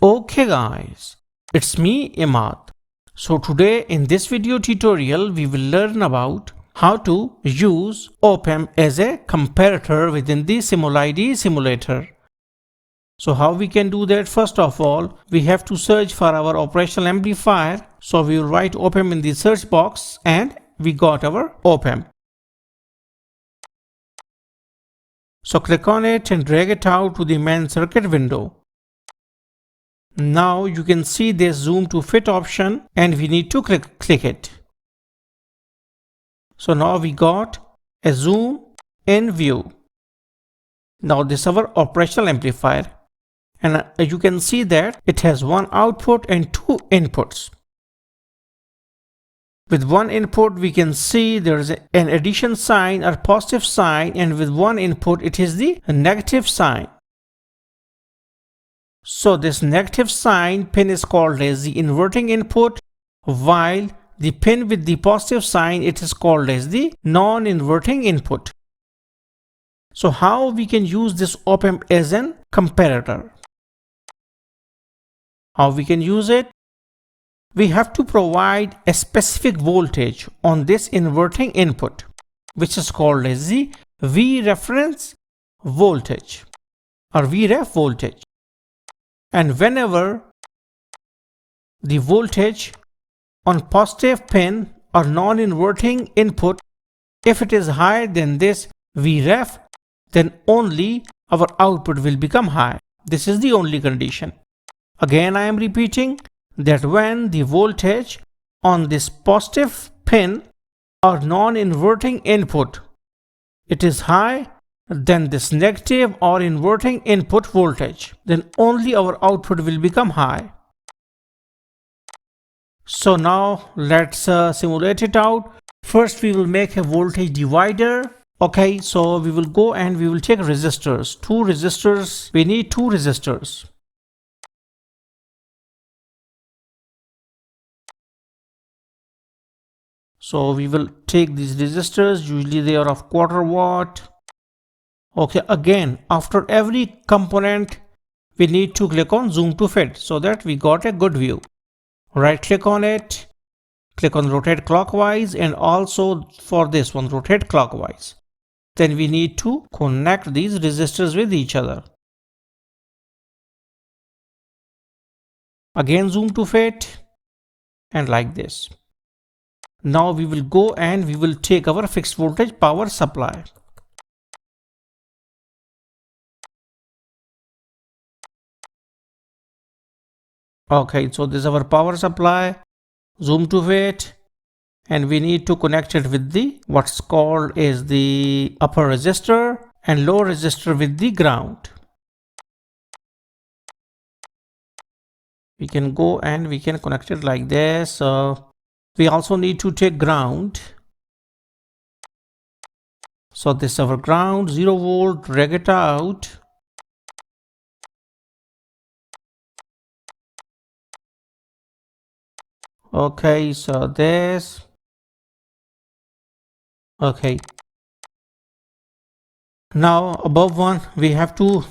Okay guys, it's me Imad. So today in this video tutorial we will learn about how to use opamp as a comparator within the simulide simulator. So how we can do that? First of all, we have to search for our operational amplifier. So we will write opamp in the search box and we got our opamp. So click on it and drag it out to the main circuit window. Now you can see this zoom to fit option and we need to click it. So now we got a zoom in view. Now this is our operational amplifier and you can see that it has one output and two inputs. With one input we can see there is an addition sign or positive sign, and with one input it is the negative sign. So this negative sign pin is called as the inverting input, while the pin with the positive sign, it is called as the non-inverting input. So how we can use this opamp as an comparator? How we can use it? We have to provide a specific voltage on this inverting input, which is called as the V reference voltage or Vref voltage. And whenever the voltage on positive pin or non-inverting input, if it is higher than this Vref, then only our output will become high. This is the only condition. Again, I am repeating that when the voltage on this positive pin or non-inverting input, it is high than this negative or inverting input voltage, then only our output will become high. So now let's simulate it out. First we will make a voltage divider. Okay, so we will go and we will take resistors. Two resistors. We need two resistors. So we will take these resistors. Usually they are of quarter watt. Okay, again, after every component, we need to click on zoom to fit so that we got a good view. Right click on it, click on rotate clockwise, and also for this one, rotate clockwise. Then we need to connect these resistors with each other. Again, zoom to fit, and like this. Now we will go and we will take our fixed voltage power supply. Okay, so this is our power supply. Zoom to fit, and we need to connect it with the what's called is the upper resistor and lower resistor with the ground. We can go and we can connect it like this. We also need to take ground. So this is our ground, 0 volt, drag it out. Okay, so this. Okay. Now above one, we have to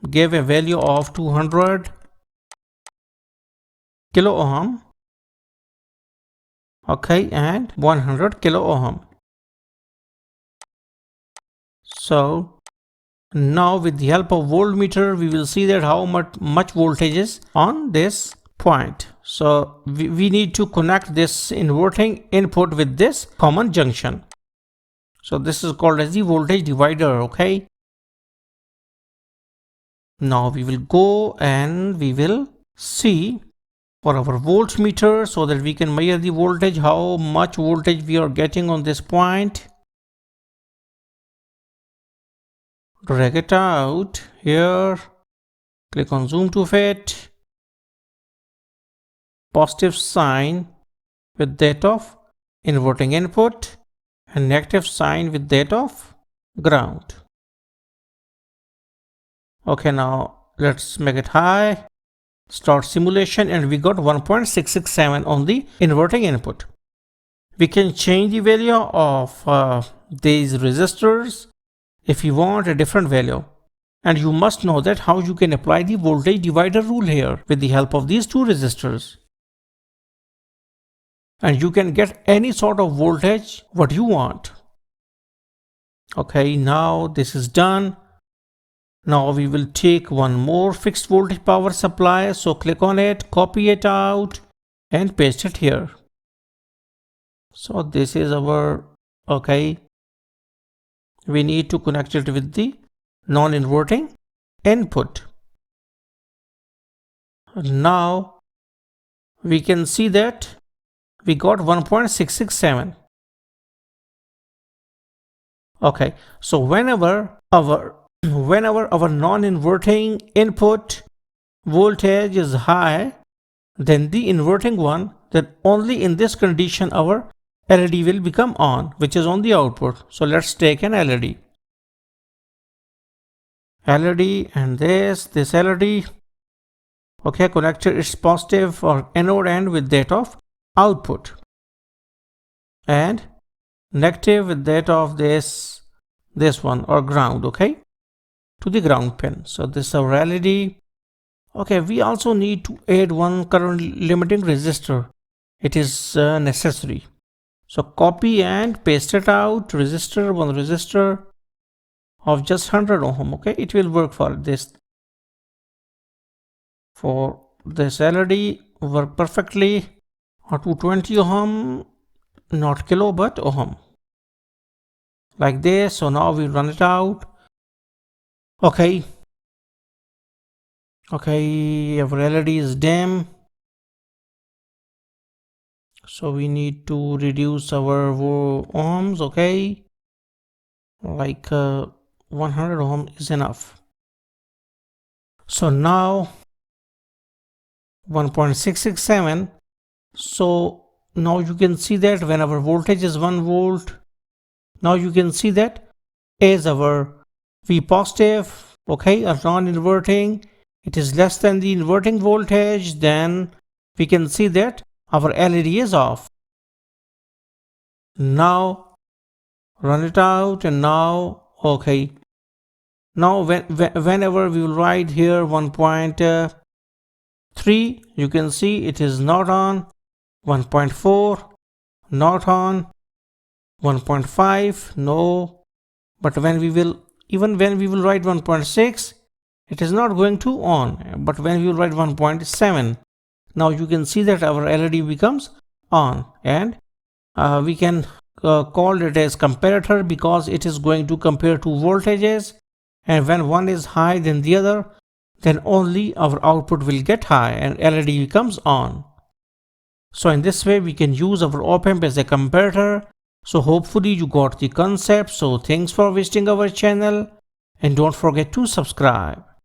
give a value of 200 kilo ohm. Okay, and 100 kilo ohm. So now with the help of voltmeter, we will see that how much voltage is on this point. So we need to connect this inverting input with this common junction. So this is called as the voltage divider. Okay. Now we will go and we will see for our voltmeter so that we can measure the voltage, how much voltage we are getting on this point. Drag it out here, click on zoom to fit, positive sign with that of inverting input and negative sign with that of ground. Okay, now let's make it high, start simulation, and we got 1.667 on the inverting input. We can change the value of these resistors if you want a different value, And you must know that how you can apply the voltage divider rule here with the help of these two resistors. And you can get any sort of voltage what you want. Okay, now this is done. Now we will take one more fixed voltage power supply. So click on it, copy it out and paste it here. So this is our, okay, we need to connect it with the non-inverting input. Now we can see that we got 1.667. Okay, so whenever our non-inverting input voltage is high than the inverting one, then only in this condition our LED will become on, which is on the output. So let's take an LED. LED and this LED. Okay, connected its positive or anode end with that of output and negative with that of this one or ground, okay, to the ground pin. So this is our LED. Okay, we also need to add one current limiting resistor. It is necessary. So copy and paste it out. Resistor, one resistor of just 100 ohm. Okay, it will work for this. For this LED work perfectly. Or 220 ohm, not kilo but ohm. Like this. So now we run it out. Okay. Okay, our LED is dim. So we need to reduce our ohms. Okay. Like 100 ohm is enough. So now 1.667. So now you can see that when our voltage is 1 volt, now you can see that as our V positive, okay, or non-inverting, it is less than the inverting voltage, then we can see that our LED is off. Now run it out and now, okay. Now whenever we will write here 1.3, you can see it is not on. 1.4 not on. 1.5 no. But when we will write 1.6, it is not going to on. But when we will write 1.7, now you can see that our LED becomes on, and we can call it as comparator because it is going to compare two voltages, and when one is high than the other, then only our output will get high and LED becomes on. So in this way we can use our opamp as a comparator. So hopefully you got the concept. So thanks for visiting our channel and don't forget to subscribe.